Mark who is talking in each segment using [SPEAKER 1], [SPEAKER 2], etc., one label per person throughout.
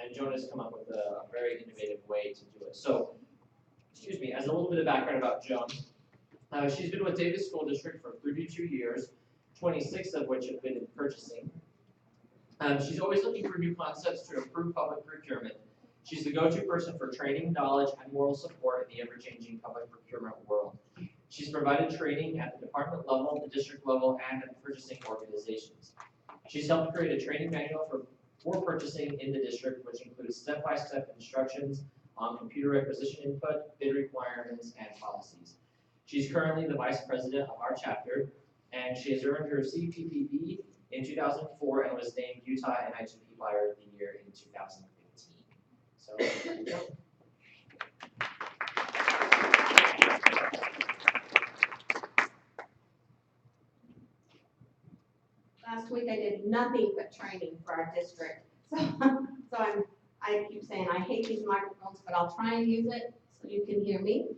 [SPEAKER 1] And Joan has come up with a very innovative way to do it. So, excuse me, as a little bit of background about Joan, she's been with Davis School District for 32 years, 26 of which have been in purchasing. She's always looking for new concepts to improve public procurement. She's the go-to person for training, knowledge, and moral support in the ever-changing public procurement world. She's provided training at the department level, the district level, and at purchasing organizations. She's helped create a training manual for purchasing in the district, which includes step-by-step instructions on computer requisition input, bid requirements, and policies. She's currently the vice president of our chapter, and she has earned her CPPB in 2004 and was named Utah NIGP Buyer of the Year in 2015. So, there you go.
[SPEAKER 2] Last week I did nothing but training for our district. I keep saying I hate these microphones, but I'll try and use it so you can hear me.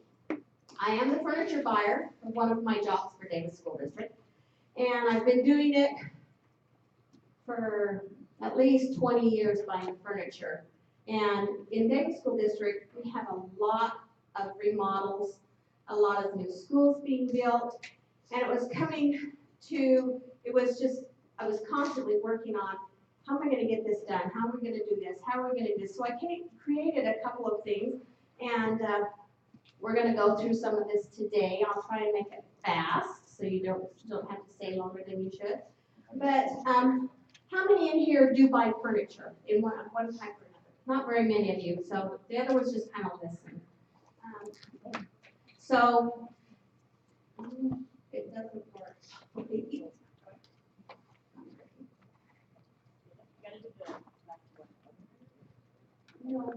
[SPEAKER 2] I am the furniture buyer for one of my jobs for Davis School District. And I've been doing it for at least 20 years buying furniture. And in Davis School District, we have a lot of remodels, a lot of new schools being built. And it was coming to, I was constantly working on, how am I going to get this done? How are we going to do this? How are we going to do this? So I created a couple of things, and we're going to go through some of this today. I'll try and make it fast, so you don't have to stay longer than you should. But how many in here do buy furniture in one type or another? Not very many of you, so the other ones just kind of listen. It doesn't work. No.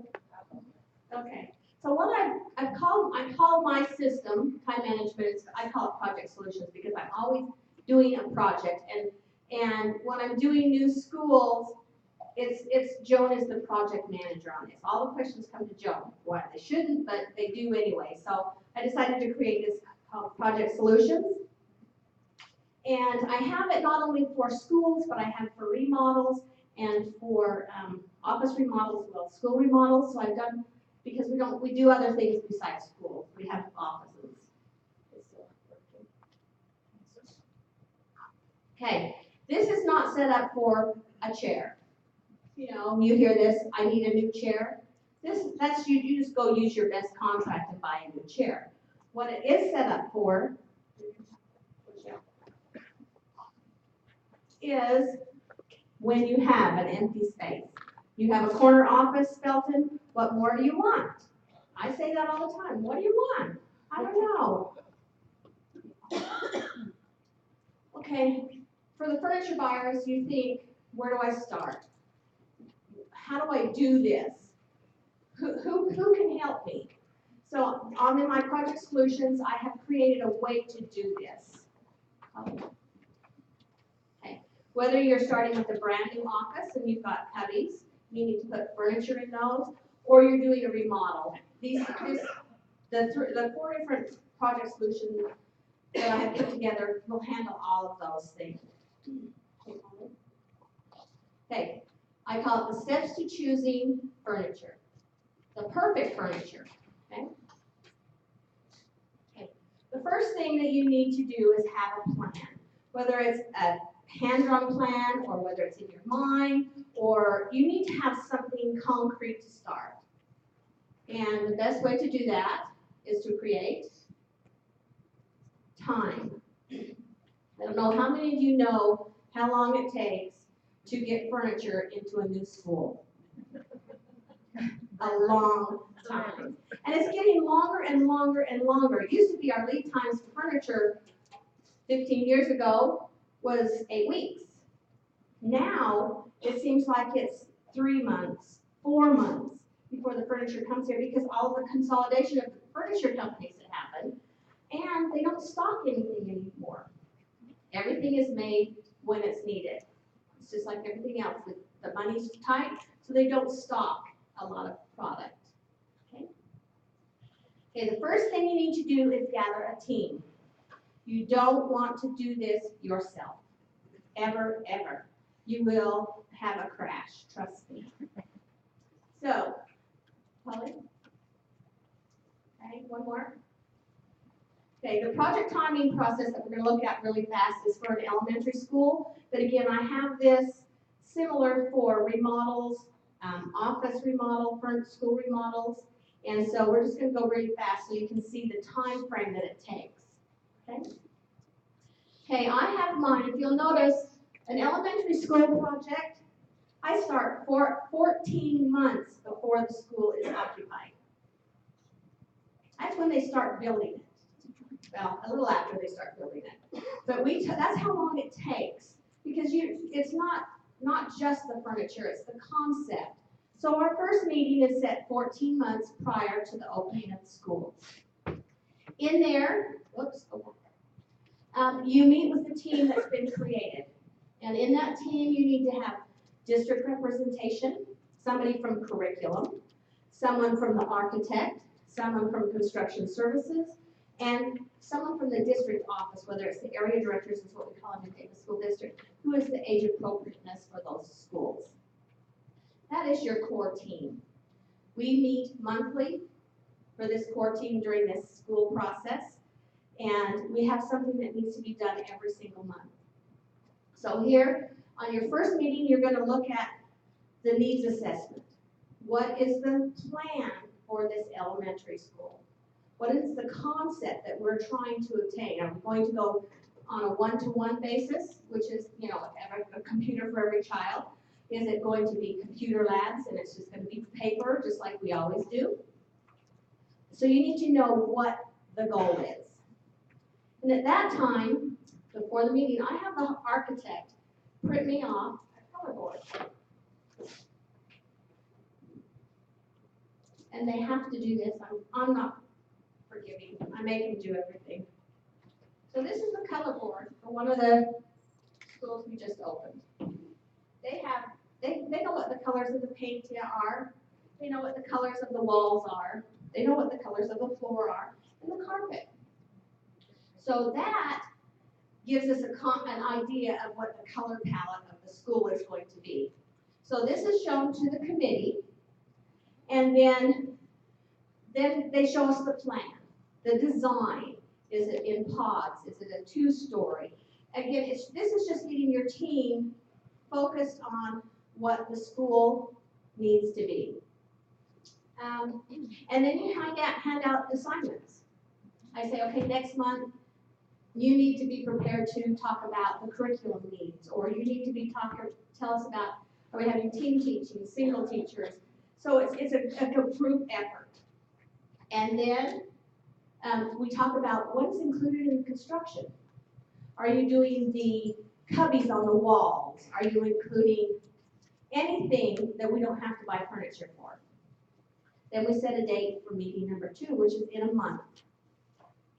[SPEAKER 2] Okay. So what I call my system, time management, I call it project solutions because I'm always doing a project. And when I'm doing new schools, it's Joan is the project manager on this. All the questions come to Joan. Well, they shouldn't, but they do anyway. So I decided to create this called Project Solutions. And I have it not only for schools, but I have for remodels and for office remodels, well, school remodels. So I've done, because we do other things besides schools. We have offices. Okay, this is not set up for a chair. You know, you hear this, I need a new chair. That's you just go use your best contract and buy a new chair. What it is set up for is when you have an empty space. You have a corner office, Felton, what more do you want? I say that all the time. What do you want? I don't know. Okay, for the furniture buyers, you think, where do I start? How do I do this? Who can help me? So in my project solutions, I have created a way to do this. Okay. Whether you're starting with a brand new office and you've got cubbies, you need to put furniture in those, or you're doing a remodel. The 4 different project solutions that I have put together will handle all of those things. Okay, I call it the steps to choosing furniture, the perfect furniture. Okay. Okay. The first thing that you need to do is have a plan, whether it's a hand-drawn plan or whether it's in your mind, or you need to have something concrete to start. And the best way to do that is to create time. I don't know how many of you know how long it takes to get furniture into a new school. A long time. And it's getting longer and longer and longer. It used to be our lead times for furniture 15 years ago was 8 weeks. Now, it seems like it's 3 months, 4 months before the furniture comes here because all of the consolidation of the furniture companies have happened, and they don't stock anything anymore. Everything is made when it's needed. It's just like everything else. The money's tight, so they don't stock a lot of product. Okay? Okay, the first thing you need to do is gather a team. You don't want to do this yourself. Ever, ever. You will have a crash, trust me. Okay, the project timing process that we're going to look at really fast is for an elementary school. But again, I have this similar for remodels, office remodel, front school remodels. And so we're just going to go really fast so you can see the time frame that it takes. Okay? Okay, I have mine. If you'll notice, an elementary school project, I start 14 months before the school is occupied. That's when they start building it. Well, a little after they start building it. But that's how long it takes. Because it's not just the furniture, it's the concept. So our first meeting is set 14 months prior to the opening of the school. In there, you meet with the team that's been created. And in that team, you need to have district representation, somebody from curriculum, someone from the architect, someone from construction services, and someone from the district office, whether it's the area directors, is what we call them in the school district, who is the age appropriateness for those schools. That is your core team. We meet monthly for this core team during this school process, and we have something that needs to be done every single month. So here, on your first meeting, you're going to look at the needs assessment. What is the plan for this elementary school? What is the concept that we're trying to obtain? Are we going to go on a one-to-one basis, which is, a computer for every child? Is it going to be computer labs and it's just going to be paper, just like we always do? So you need to know what the goal is. And at that time, before the meeting, I have the architect print me off a color board. And they have to do this. I'm not forgiving. I make them do everything. So this is the color board for one of the schools we just opened. They know what the colors of the paint are. They know what the colors of the walls are. They know what the colors of the floor are and the carpet. So that gives us an idea of what the color palette of the school is going to be. So this is shown to the committee, and then they show us the plan, the design. Is it in pods? Is it a two-story? Again, this is just getting your team focused on what the school needs to be. And then you hand out assignments. I say, okay, next month, you need to be prepared to talk about the curriculum needs, or you need to tell us about, are we having team teaching, single teachers? So it's a group effort. And then we talk about what's included in construction. Are you doing the cubbies on the walls? Are you including anything that we don't have to buy furniture for? Then we set a date for meeting number 2, which is in a month.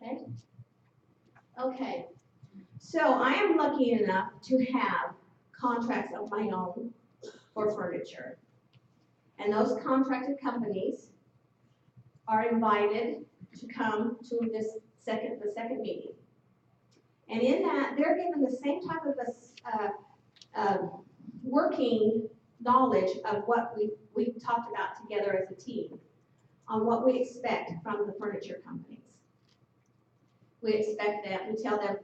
[SPEAKER 2] Okay? Okay. So I am lucky enough to have contracts of my own for furniture. And those contracted companies are invited to come to the second meeting. And in that, they're given the same type of working knowledge of what we've talked about together as a team on what we expect from the furniture companies. We expect that, we tell them,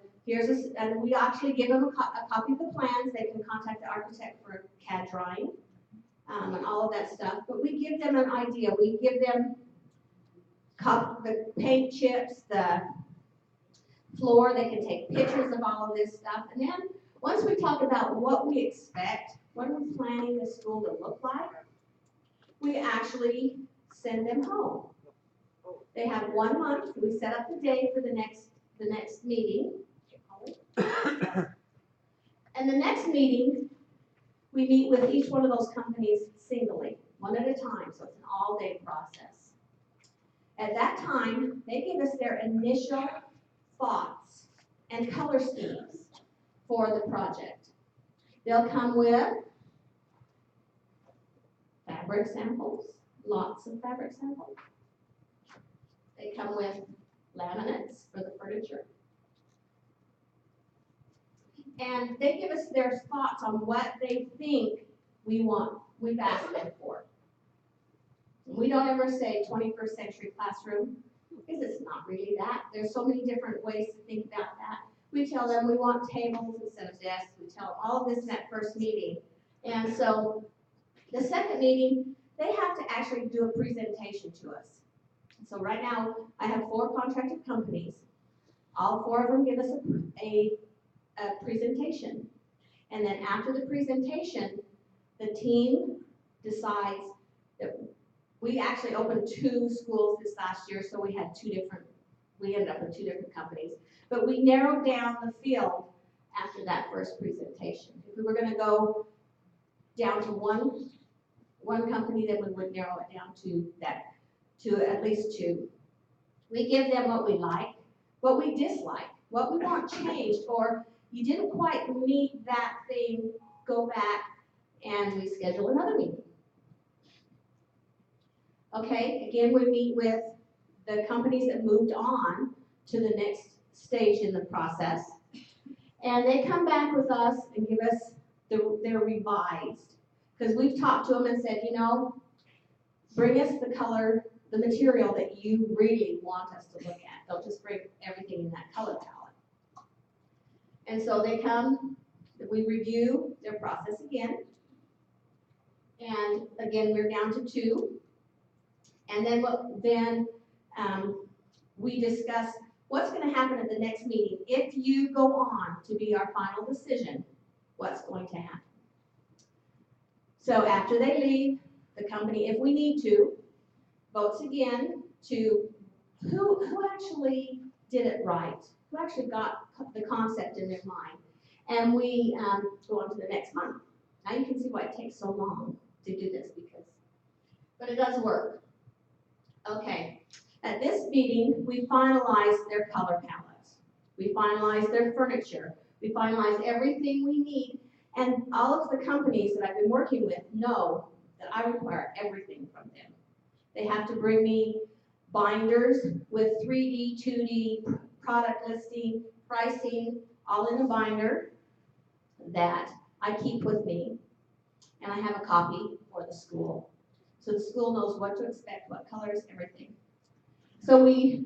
[SPEAKER 2] and we actually give them a copy of the plans. They can contact the architect for a CAD drawing and all of that stuff. But we give them an idea. We give them the paint chips, the floor. They can take pictures of all of this stuff. And then once we talk about what we expect, what are we planning the school to look like, we actually send them home. They have 1 month. We set up the day for the next meeting. And the next meeting, we meet with each one of those companies singly, one at a time, so it's an all-day process. At that time, they give us their initial thoughts and color schemes for the project. They'll come with fabric samples, lots of fabric samples. They come with laminates for the furniture. And they give us their thoughts on what they think we've asked them for. We don't ever say 21st century classroom. because it's not really that. There's so many different ways to think about that. We tell them we want tables instead of desks. We tell them all of this in that first meeting. And so the second meeting, they have to actually do a presentation to us. So right now, I have 4 contracted companies. All 4 of them give us a presentation. And then after the presentation, the team decides that we actually opened 2 schools this last year, so we ended up with 2 different companies. But we narrowed down the field after that first presentation. If we were gonna go down to one company, then we would narrow it down to at least 2. We give them what we like, what we dislike, what we want changed, or you didn't quite meet that thing, go back and we schedule another meeting. Okay, again, we meet with the companies that moved on to the next stage in the process. And they come back with us and give us their revised. Because we've talked to them and said, you know, bring us the color, the material that you really want us to look at. Don't just bring everything in that color palette. And so they come, we review their process again. And again, we're down to 2. And then we discuss what's going to happen at the next meeting. If you go on to be our final decision, what's going to happen? So after they leave, the company, if we need to, votes again to who actually did it right, who actually got the concept in their mind. And we go on to the next month. Now you can see why it takes so long to do this, but it does work. Okay, at this meeting, we finalize their color palettes. We finalize their furniture. We finalize everything we need. And all of the companies that I've been working with know that I require everything from them. They have to bring me binders with 3D, 2D, product listing, pricing, all in a binder that I keep with me. And I have a copy for the school. So the school knows what to expect, what colors, everything. So we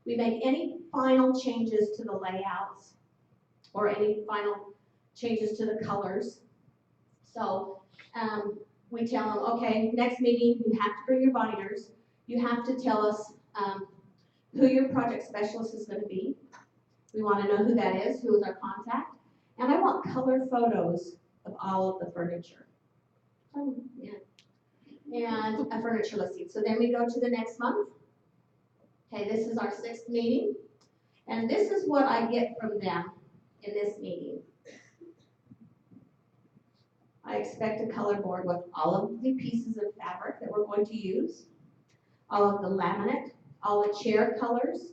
[SPEAKER 2] make any final changes to the layouts or any final changes to the colors. So we tell them, okay, next meeting, you have to bring your binders. You have to tell us who your project specialist is going to be. We want to know who that is, who is our contact. And I want color photos of all of the furniture. Yeah. And a furniture listing. So then we go to the next month. Okay, this is our 6th meeting. And this is what I get from them in this meeting. I expect a color board with all of the pieces of fabric that we're going to use, all of the laminate, all the chair colors,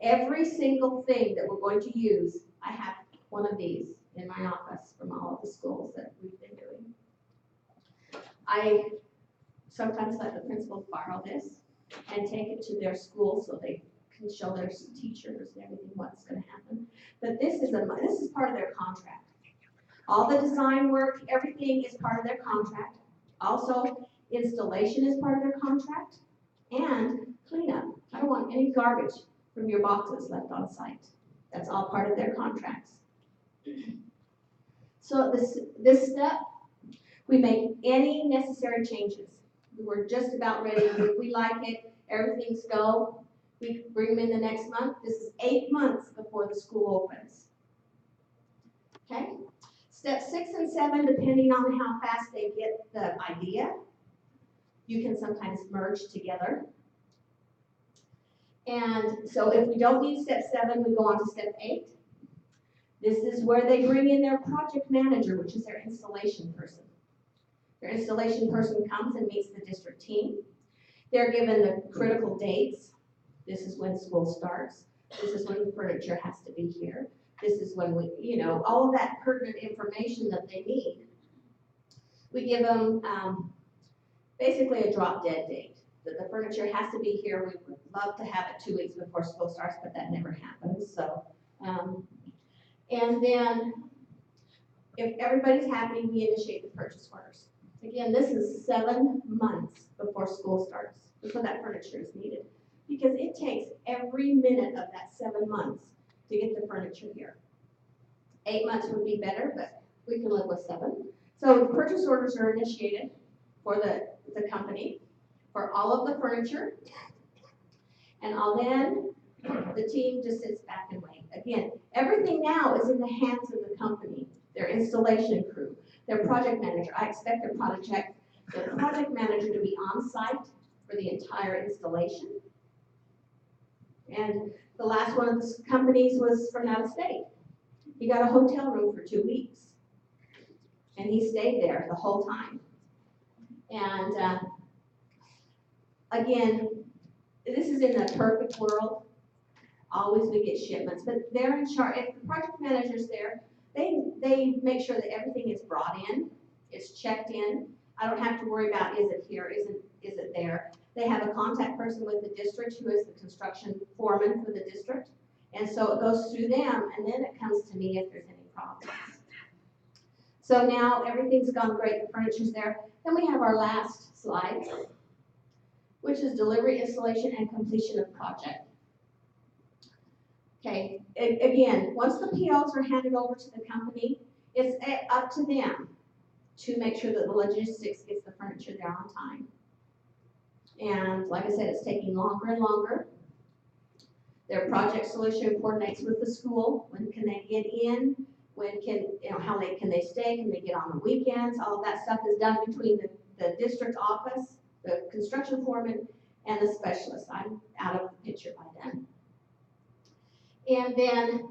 [SPEAKER 2] every single thing that we're going to use. I have one of these in my office from all of the schools that we've been doing. I sometimes let the principals borrow this and take it to their school so they can show their teachers and everything what's going to happen. But this is part of their contract. All the design work, everything is part of their contract. Also, installation is part of their contract, and cleanup. I don't want any garbage from your boxes left on site. That's all part of their contracts. So this step, we make any necessary changes. We're just about ready. If we like it, everything's go. We bring them in the next month. This is 8 months before the school opens. Okay? Step 6 and 7, depending on how fast they get the idea, you can sometimes merge together. And so if we don't need step 7, we go on to step 8. This is where they bring in their project manager, which is their installation person. Their installation person comes and meets the district team. They're given the critical dates. This is when school starts. This is when the furniture has to be here. This is when we, all of that pertinent information that they need. We give them basically a drop dead date, that the furniture has to be here. We would love to have it 2 weeks before school starts, but that never happens. So, and then if everybody's happy, we initiate the purchase orders. Again, this is 7 months before school starts, before that furniture is needed. because it takes every minute of that 7 months to get the furniture here. 8 months would be better, but we can live with 7. So purchase orders are initiated for the company for all of the furniture. And then the team just sits back and wait. Again, everything now is in the hands of the company, their installation crew, their project manager. I expect their project manager to be on site for the entire installation. And the last one of the companies was from out of state. He got a hotel room for 2 weeks. And he stayed there the whole time. And again, this is in the perfect world. Always we get shipments, but they're in charge. If the project manager's there, they make sure that everything is brought in, it's checked in. I don't have to worry about is it here, is it there. They have a contact person with the district who is the construction foreman for the district. And so it goes through them, and then it comes to me if there's any problems. So now everything's gone great, the furniture's there. Then we have our last slide, which is delivery, installation, and completion of project. Okay, again, once the POs are handed over to the company, it's up to them to make sure that the logistics gets the furniture there on time. And like I said, it's taking longer and longer. Their project solution coordinates with the school. When can they get in? When can, how late can they stay? Can they get on the weekends? All of that stuff is done between the district office, the construction foreman, and the specialist. I'm out of the picture by then. And then,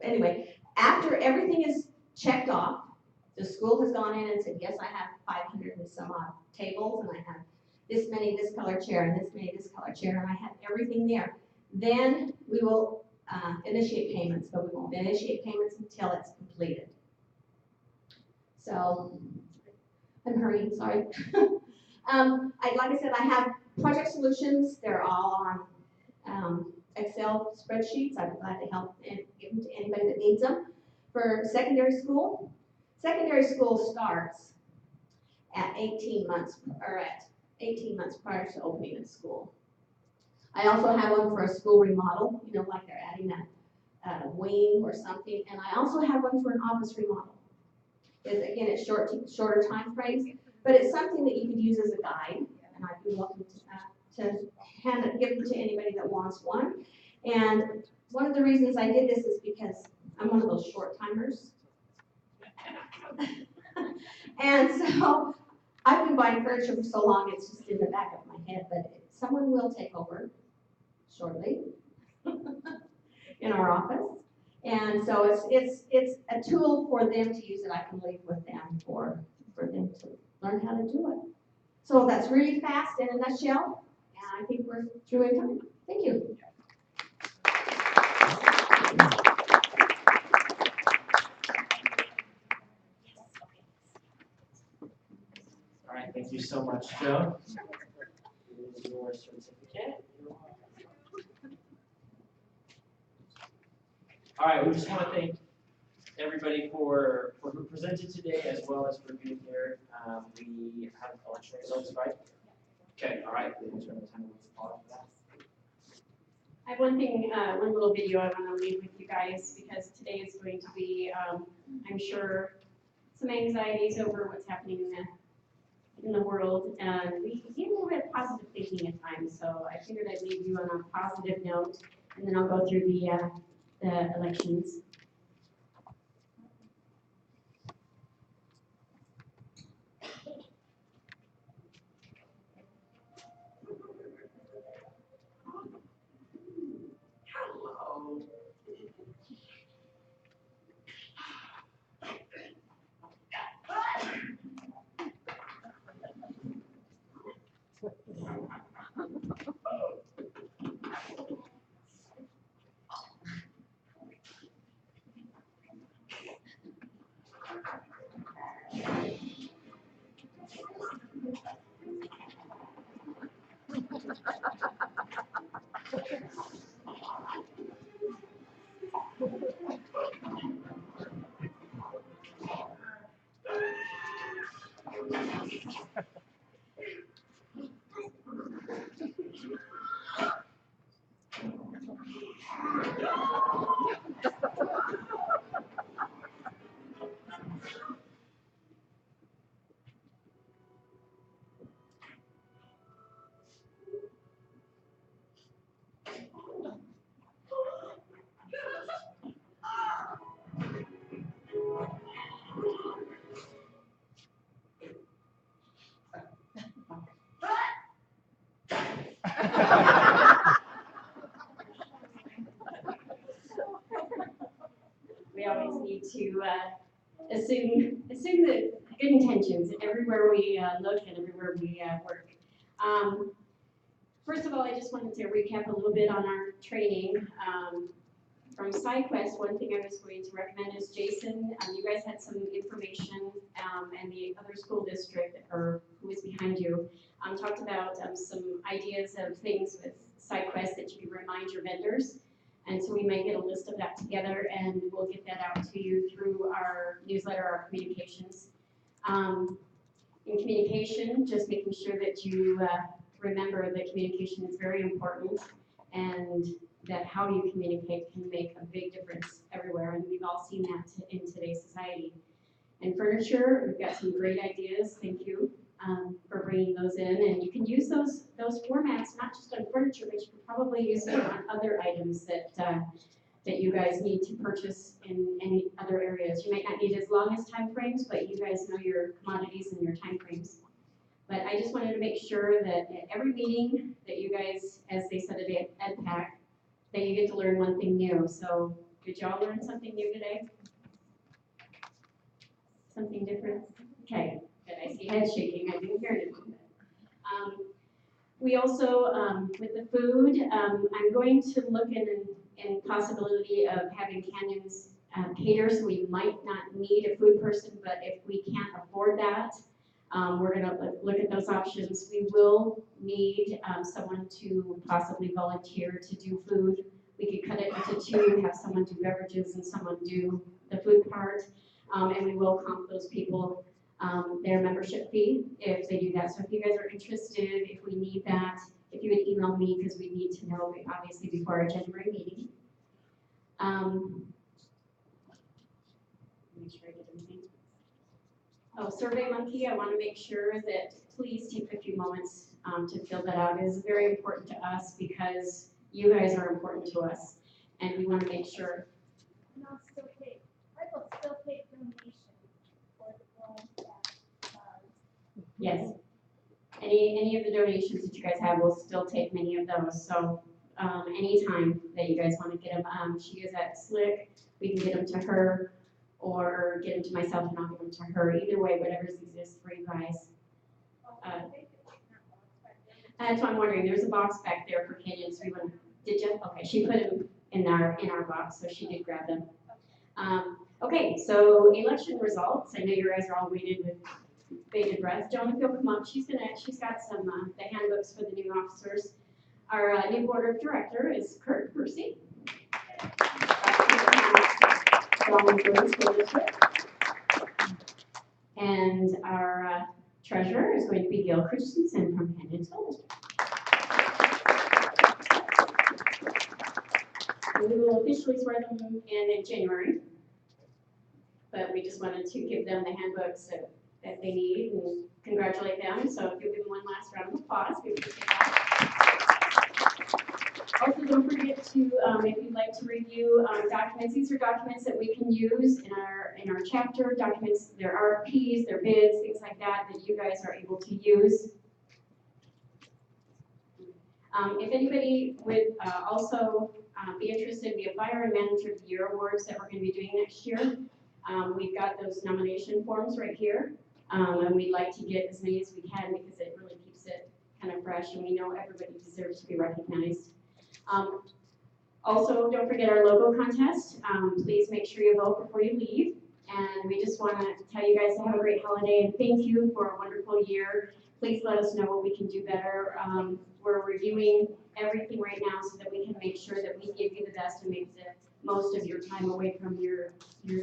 [SPEAKER 2] anyway, after everything is checked off, the school has gone in and said, yes, I have 500 and some odd tables, and I have this many this color chair, and this many this color chair, and I have everything there. Then we will initiate payments, but we won't initiate payments until it's completed. So, I'm hurrying, sorry. Like I said, I have project solutions. They're all on Excel spreadsheets. I'm glad to help and give them to anybody that needs them. For secondary school starts at 18 months prior to opening of school. I also have one for a school remodel, like they're adding a wing or something, and I also have one for an office remodel. Again, it's shorter time frames, but it's something that you could use as a guide, and I'd be welcome to give them to anybody that wants one. And one of the reasons I did this is because I'm one of those short timers. And so I've been buying furniture for so long, it's just in the back of my head, but someone will take over shortly in our office. And so it's a tool for them to use that I can leave with them for them to learn how to do it. So that's really fast in a nutshell, and I think we're through in time. Thank you.
[SPEAKER 1] All right, thank you so much, Joan. Here's your certificate. All right, we just want to thank everybody for who presented today, as well as for being here. We have election results, right? Okay, all right. We'll turn the time over to Paula for that.
[SPEAKER 3] I have one thing, one little video I want to leave with you guys, because today is going to be, I'm sure, some anxieties over what's happening in the world, and we need a little bit of positive thinking at times. So I figured I'd leave you on a positive note, and then I'll go through the elections.
[SPEAKER 1] Hello.
[SPEAKER 3] We always need to assume that good intentions everywhere we look and everywhere we work. First of all, I just wanted to recap a little bit on our training. From SideQuest, one thing I was going to recommend is Jason, you guys had some information, and the other school district, or who is behind you, talked about some ideas of things with SideQuest that you can remind your vendors. And so we may get a list of that together, and we'll get that out to you through our newsletter, our communications. In communication, just making sure that you remember that communication is very important, and that how you communicate can make a big difference everywhere, and we've all seen that in today's society. And furniture, we've got some great ideas, thank you for bringing those in, and you can use those formats not just on furniture, but you can probably use them on other items that you guys need to purchase in any other areas. You might not need as long as time frames, but you guys know your commodities and your time frames. But I just wanted to make sure that at every meeting that you guys, as they said at EdPAC, that you get to learn one thing new. So did y'all learn something new today? Something different? Okay, good. I see heads shaking. I didn't hear anything. We also, with the food, I'm going to look in possibility of having canyons cater, so we might not need a food person, but if we can't afford that, we're gonna look at those options. We will need someone to possibly volunteer to do food. We could cut it into two, have someone do beverages and someone do the food part, and we will comp those people their membership fee if they do that. So if you guys are interested, if we need that, if you would email me, because we need to know, obviously, before our January meeting. Make sure I get everything. Oh, Survey Monkey, I want to make sure that please take a few moments to fill that out. It is very important to us because you guys are important to us, and we want to make sure.
[SPEAKER 4] And I'll still take, I will still take donations for the ones that,
[SPEAKER 3] Yes. Any of the donations that you guys have, we'll still take many of those. So anytime that you guys want to get them, she is at Slick. We can get them to her, or get them to myself and I'll give them to her. Either way, whatever's easiest for you guys. That's what I'm wondering. There's a box back there for canyons. Did you? Okay, she put them in our box, so she did grab them. Okay, so election results. I know you guys are all waiting with bated breath. Joan, if you'll come up, she's got some the handbooks for the new officers. Our new board of director is Kurt Percy. And our treasurer is going to be Gail Christensen from Tuttle. We will officially swear them in January, but we just wanted to give them the handbooks that they need and congratulate them. So if you'll give them one last round of applause, we appreciate that. Also, don't forget to, if you'd like to review documents, these are documents that we can use in our chapter, documents, their RFPs, their bids, things like that, that you guys are able to use. If anybody would also be interested, we have Fire and Manager of the Year awards that we're going to be doing next year. We've got those nomination forms right here, and we'd like to get as many as we can because it really keeps it kind of fresh, and we know everybody deserves to be recognized. Also, don't forget our logo contest. Please make sure you vote before you leave. And we just want to tell you guys to have a great holiday and thank you for a wonderful year. Please let us know what we can do better. We're reviewing everything right now so that we can make sure that we give you the best and make the most of your time away from your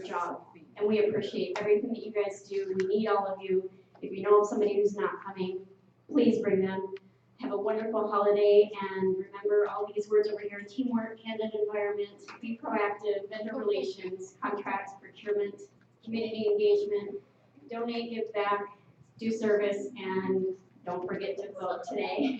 [SPEAKER 3] job. And we appreciate everything that you guys do. We need all of you. If you know of somebody who's not coming, please bring them. Have a wonderful holiday, and remember all these words over here: teamwork, candid environment, be proactive, vendor relations, contracts, procurement, community engagement, donate, give back, do service, and don't forget to vote today.